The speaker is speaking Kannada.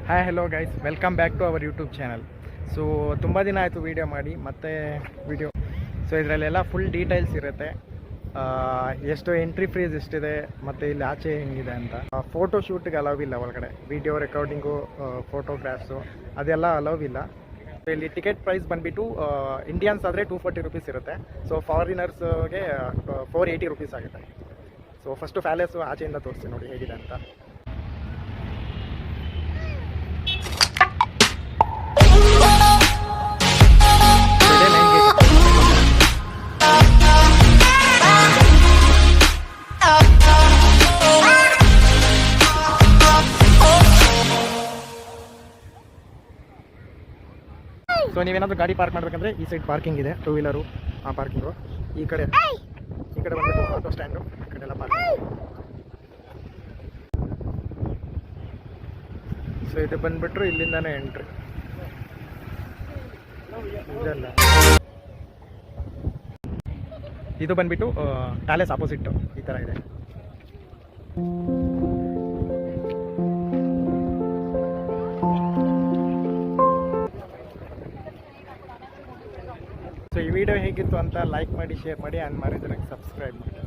Hi hello guys, welcome back to our YouTube channel. So ತುಂಬ ದಿನ ಆಯಿತು ವೀಡಿಯೋ ಮಾಡಿ, ಮತ್ತೆ ವೀಡಿಯೋ ಸೊ ಇದರಲ್ಲೆಲ್ಲ ಫುಲ್ ಡೀಟೇಲ್ಸ್ ಇರುತ್ತೆ. ಎಷ್ಟು ಎಂಟ್ರಿ ಫೀಸ್ ಎಷ್ಟಿದೆ ಮತ್ತು ಇಲ್ಲಿ ಆಚೆ ಹೆಂಗಿದೆ ಅಂತ. ಫೋಟೋ ಶೂಟ್ಗೆ ಅಲೌವ್ ಇಲ್ಲ ಒಳಗಡೆ, ವಿಡಿಯೋ ರೆಕಾರ್ಡಿಂಗು, ಫೋಟೋಗ್ರಾಫ್ಸು ಅದೆಲ್ಲ ಅಲೌವ್ ಇಲ್ಲ. ಇಲ್ಲಿ ಟಿಕೆಟ್ ಪ್ರೈಸ್ ಬಂದುಬಿಟ್ಟು ಇಂಡಿಯನ್ಸ್ ಆದರೆ 240 ರುಪೀಸ್ ಇರುತ್ತೆ. ಸೊ ಫಾರಿನರ್ಸ್ಗೆ 480 ರುಪೀಸ್ ಆಗುತ್ತೆ. ಸೊ ಫಸ್ಟು ಪ್ಯಾಲೇಸು ಆಚೆಯಿಂದ ತೋರಿಸ್ತೀನಿ ನೋಡಿ ಹೇಗಿದೆ ಅಂತ. ಸೊ ನೀವೇನಾದರೂ ಗಾಡಿ ಪಾರ್ಕ್ ಮಾಡಬೇಕಂದ್ರೆ ಈ ಸೈಡ್ ಪಾರ್ಕಿಂಗ್ ಇದೆ, 2 ವೀಲರು ಆ ಪಾರ್ಕಿಂಗು. ಈ ಕಡೆ ಬಂದ್ಬಿಟ್ಟು ಆಟೋ ಸ್ಟ್ಯಾಂಡು, ಈ ಕಡೆ ಎಲ್ಲ ಪಾರ್ಕಿಂಗ್. ಸೊ ಇದು ಬಂದ್ಬಿಟ್ರು ಇಲ್ಲಿಂದಾನೇ ಎಂಟ್ರಿ. ಇದಲ್ಲ, ಇದು ಬಂದ್ಬಿಟ್ಟು ಪ್ಯಾಲೇಸ್ ಆಪೋಸಿಟ್ಟು ಈ ಥರ ಇದೆ. ಸೊ ಈ ವಿಡಿಯೋ ಹೇಗಿತ್ತು ಅಂತ ಲೈಕ್ ಮಾಡಿ, ಶೇರ್ ಮಾಡಿ, ಆ್ಯಂಡ್ ಮಾಡಿದ್ರೆ ಸಬ್ಸ್ಕ್ರೈಬ್ ಮಾಡಿ.